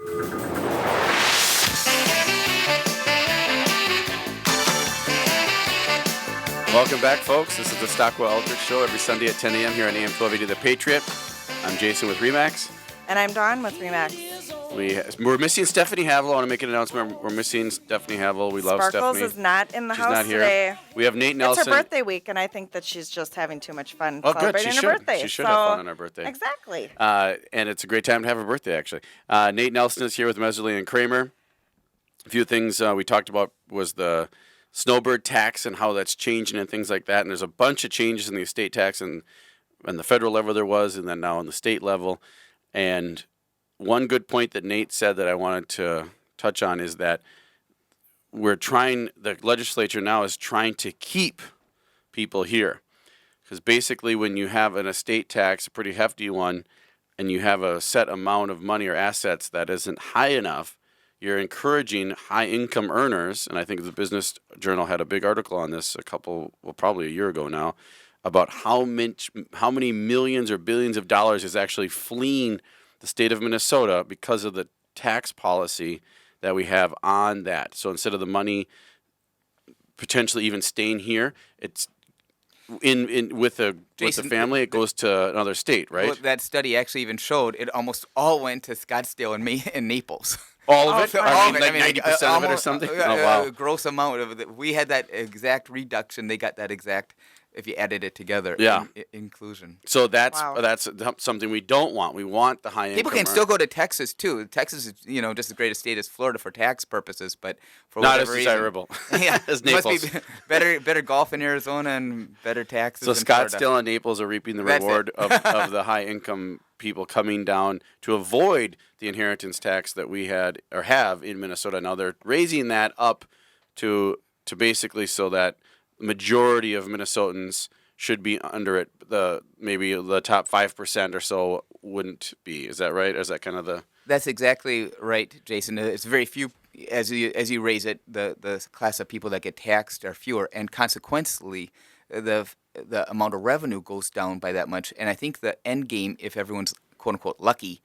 Welcome back, folks. This is the Stockwell Eldridge Show every Sunday at 10 a.m. here on AM 1280 The Patriot. I'm Jason with RE/MAX. And I'm Dawn with RE/MAX. We're missing Stephanie Havill. I want to make an announcement. We're missing Stephanie Havill. We love Sparkles Stephanie. is not in the She's house not here. today. We have Nate Nelson. It's her birthday week, and I think that she's just having too much fun celebrating her Good. birthday. She should have fun on her birthday. Exactly. And it's a great time to have her birthday, actually. Nate Nelson is here with Meserly and Kramer. A few things we talked about was the Snowbird Tax and how that's changing and things like that. And there's a bunch of changes in the estate tax and the federal level there was, and then now on the state level. And one good point that Nate said that I wanted to touch on is that the legislature now is trying to keep people here. Because basically when you have an estate tax, a pretty hefty one, and you have a set amount of money or assets that isn't high enough, you're encouraging high-income earners, and I think the Business Journal had a big article on this probably a year ago now, about how many millions or billions of dollars is actually fleeing the state of Minnesota because of the tax policy that we have on that. So instead of the money potentially even staying here, it's with the family, it goes to another state, right? Well, that study actually even showed it almost all went to Scottsdale and Naples. All of it? All of it. Like 90% of it or something? Oh, wow. Gross amount of it. We had that exact reduction. They got that exact, if you added it together, inclusion. So that's something we don't want. We want the high income. People can still go to Texas, too. Texas is, just as great a state as Florida for tax purposes, but for not whatever as desirable as Naples. Must be better golf in Arizona and better taxes So in Scottsdale Florida. and Naples are reaping the reward of the high income people coming down to avoid the inheritance tax that we had or have in Minnesota. Now they're raising that up to basically so that the majority of Minnesotans should be under it. Maybe the top 5% or so wouldn't be. Is that right? Is that kind of the? That's exactly right, Jason. It's very few. As you raise it, the class of people that get taxed are fewer, and consequently, the amount of revenue goes down by that much. And I think the end game, if everyone's quote unquote lucky,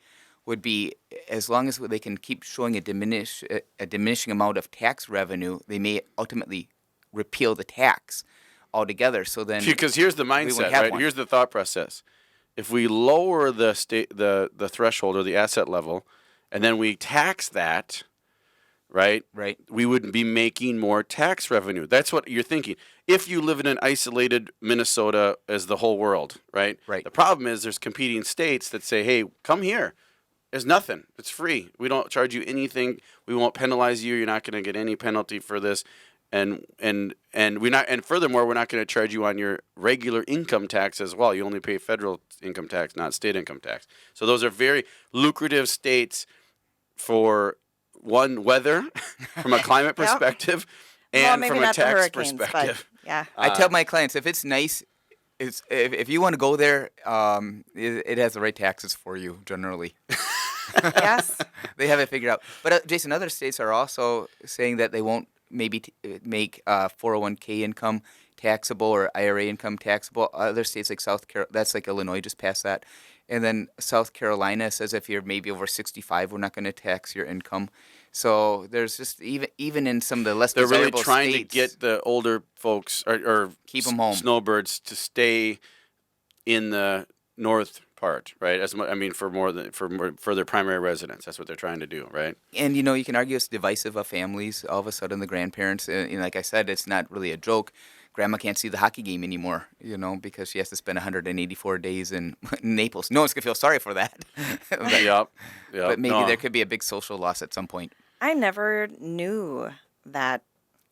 would be as long as they can keep showing a diminishing amount of tax revenue, they may ultimately repeal the tax altogether. So then, because here's the mindset, right? Here's the thought process. If we lower the threshold or the asset level, and then we tax that, right? We would be making more tax revenue. That's what you're thinking. If you live in an isolated Minnesota as the whole world, right? The problem is there's competing states that say, hey, come here. There's nothing. It's free. We don't charge you anything. We won't penalize you. You're not going to get any penalty for this. And furthermore, we're not going to charge you on your regular income tax as well. You only pay federal income tax, not state income tax. So those are very lucrative states for weather from a climate perspective and from a tax perspective. Yeah. I tell my clients, if it's nice, if you want to go there, it has the right taxes for you generally. Yes. They have it figured out. But Jason, other states are also saying that they won't maybe make 401k income taxable or IRA income taxable. Other states like South Carolina, that's like Illinois just passed that. And then South Carolina says if you're maybe over 65, we're not going to tax your income. So there's just even in some of the less desirable states. They're really trying to get the older folks or keep them home. Snowbirds to stay in the north part, right? For their primary residence. That's what they're trying to do, right? And you can argue it's divisive of families. All of a sudden, the grandparents, like I said, it's not really a joke. Grandma can't see the hockey game anymore, because she has to spend 184 days in Naples. No one's going to feel sorry for that. But maybe there could be a big social loss at some point. I never knew that.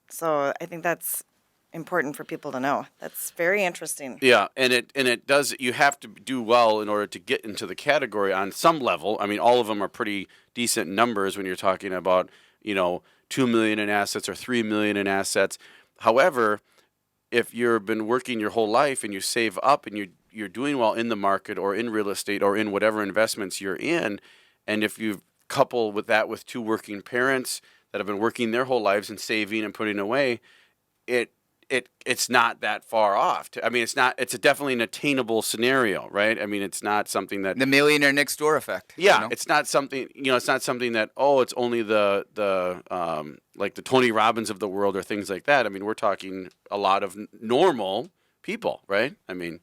So I think that's important for people to know. That's very interesting. Yeah, and it does. You have to do well in order to get into the category on some level. I mean, all of them are pretty decent numbers when you're talking about 2 million in assets or 3 million in assets. However, if you've been working your whole life and you save up and you're doing well in the market or in real estate or in whatever investments you're in, and if you couple with that with 2 working parents that have been working their whole lives and saving and putting away, it it's not that far off. I mean, it's definitely an attainable scenario, right? I mean, it's not something that The millionaire next door effect. yeah, it's not something it's not something that it's only the like the Tony Robbins of the world or things like that. I mean, we're talking a lot of normal people, right? I mean,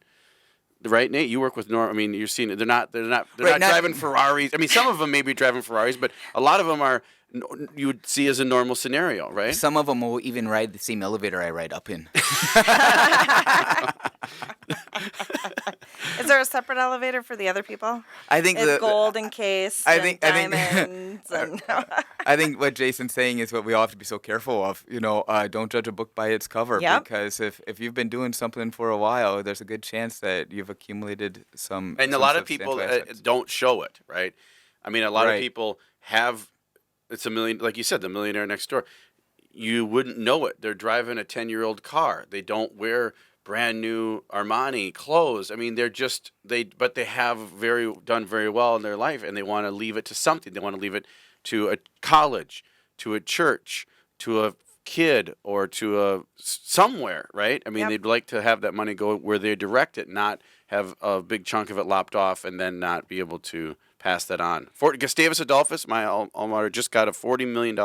right, Nate, you work with I mean, you're seeing they're not driving Ferraris. I mean, some of them may be driving Ferraris, but a lot of them are you would see as a normal scenario, right? Some of them will even ride the same elevator I ride up in. Is there a separate elevator for the other people? I think it's gold encased. Diamonds. I think what Jason's saying is what we all have to be so careful of. Don't judge a book by its cover, because if you've been doing something for a while, there's a good chance that you've accumulated some. And a lot of people don't show it, right? I mean, a lot of people have. It's a million, like you said, the millionaire next door. You wouldn't know it. They're driving a 10-year-old car. They don't wear brand new Armani clothes. I mean, but they have done very well in their life, and they want to leave it to something. They want to leave it to a college, to a church, to a kid, or to somewhere, right? I mean, They'd like to have that money go where they direct it, not have a big chunk of it lopped off and then not be able to pass that on. Gustavus Adolphus, my alma mater, just got a $40 million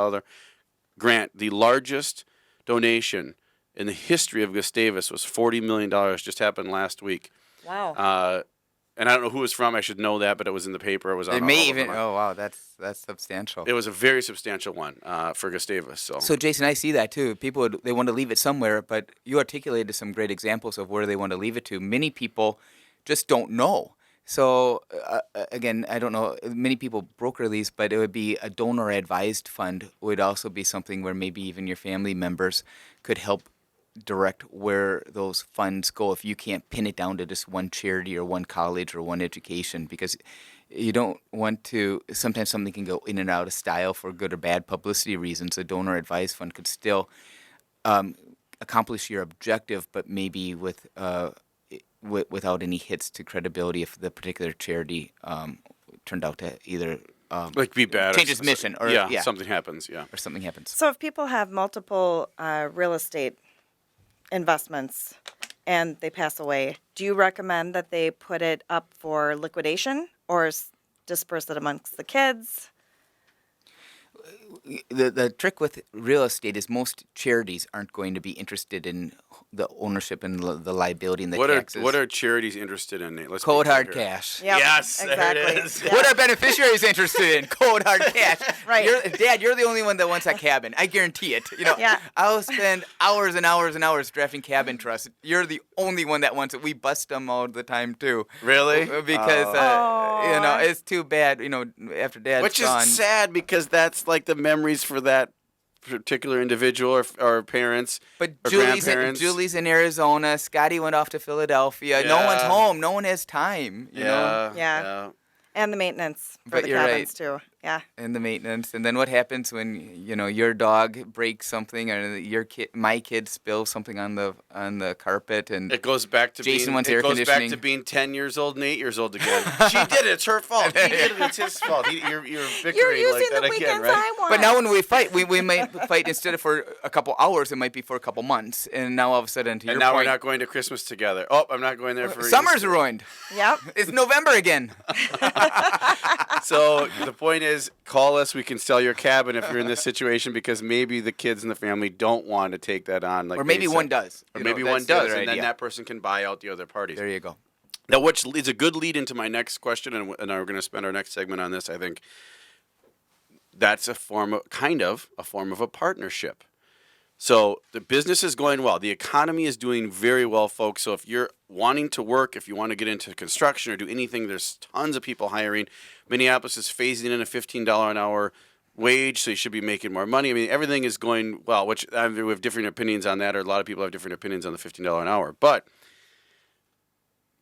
grant. The largest donation in the history of Gustavus was $40 million. Just happened last week. Wow. And I don't know who it was from. I should know that, but it was in the paper. It was on. Oh wow, that's substantial. It was a very substantial one for Gustavus. So Jason, I see that too. People they want to leave it somewhere, but you articulated some great examples of where they want to leave it to. Many people just don't know. So again, I don't know. Many people broker these, but it would be a donor-advised fund. Would also be something where maybe even your family members could help direct where those funds go if you can't pin it down to just one charity or one college or one education, because you don't want to. Sometimes something can go in and out of style for good or bad publicity reasons. A donor-advised fund could still accomplish your objective, but maybe without any hits to credibility if the particular charity turned out to either be bad, change its mission, or something happens, or something happens. So if people have multiple real estate investments and they pass away, do you recommend that they put it up for liquidation or disperse it amongst the kids? The trick with real estate is most charities aren't going to be interested in the ownership and the liability and the taxes. What are charities interested in, Nate? Cold hard cash. Yep, yes, exactly. there it is. Yeah. What are beneficiaries interested in? Cold hard cash. Right. Dad, you're the only one that wants that cabin. I guarantee it. Yeah. I'll spend hours and hours and hours drafting cabin trusts. You're the only one that wants it. We bust them all the time too. Really? Because it's too bad. After Dad's Which gone. is sad, because that's like the memories for that particular individual or parents. But or Julie's in Arizona. Scotty went off to Philadelphia. Yeah. No one's home. No one has time. You know? Yeah. And the maintenance for But the you're cabins right. too. Yeah. And the maintenance, and then what happens when your dog breaks something, or my kid spills something on the carpet, and it goes back to Jason being, wants it air goes conditioning. back to being 10 years old and 8 years old again. She did it. It's her fault. He did it. It's his fault. You're bickering You're using like that the again, weekends right? I want. But now when we fight, we might fight instead of for a couple hours, it might be for a couple months, and now all of a sudden, to And your now point, we're not going to Christmas together. Oh, I'm not going there for summer's Easter. ruined. Yep. It's November again. So the point is, call us. We can sell your cabin if you're in this situation, because maybe the kids in the family don't want to take that on. Like Or maybe they one said. does. Or You know, maybe that's one the does, other and then idea. that person can buy out the other parties. There you go. Now, which is a good lead into my next question, and we're going to spend our next segment on this. I think that's a form of a partnership. So the business is going well. The economy is doing very well, folks. So if you're wanting to work, if you want to get into construction or do anything, there's tons of people hiring. Minneapolis is phasing in a $15 an hour wage, so you should be making more money. I mean, everything is going well, which we have different opinions on that, or a lot of people have different opinions on the $15 an hour. But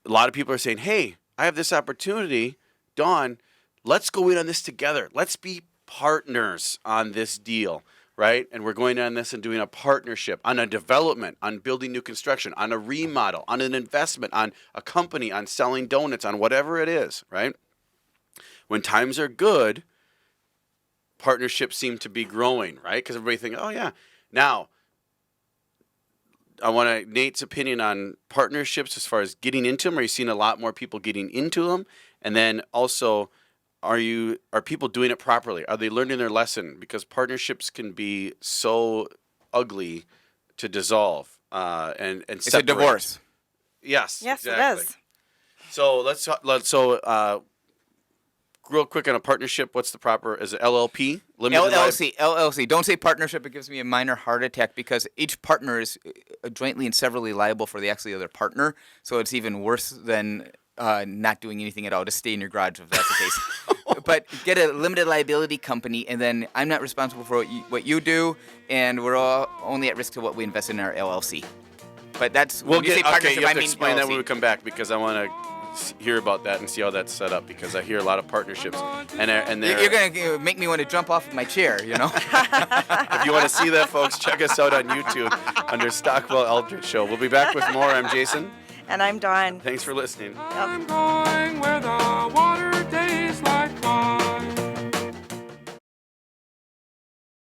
a lot of people are saying, hey, I have this opportunity. Dawn, let's go in on this together. Let's be partners on this deal. Right? And we're going on this and doing a partnership on a development, on building new construction, on a remodel, on an investment, on a company, on selling donuts, on whatever it is, right? When times are good, partnerships seem to be growing, right? Because everybody thinks, oh, yeah. Now, Nate's opinion on partnerships as far as getting into them. Are you seeing a lot more people getting into them? And then also, are people doing it properly? Are they learning their lesson? Because partnerships can be so ugly to dissolve and It's separate. a divorce. Yes. Yes, exactly. it is. So real quick on a partnership. What's the proper? Is it LLP? LLC. Don't say partnership. It gives me a minor heart attack because each partner is jointly and severally liable for the other partner. So it's even worse than not doing anything at all. Just stay in your garage if that's the case. But get a limited liability company, and then I'm not responsible for what you do, and we're all only at risk to what we invest in our LLC. But that's We'll when you say partnership, you have I to mean explain LLC. that when we come back because I want to hear about that and see how that's set up because I hear a lot of partnerships and You're gonna make me want to jump off of my chair, you know. If you want to see that, folks, check us out on YouTube under Stockwell Eldridge Show. We'll be back with more. I'm Jason. And I'm Dawn. Thanks for listening. Yep. I'm going where the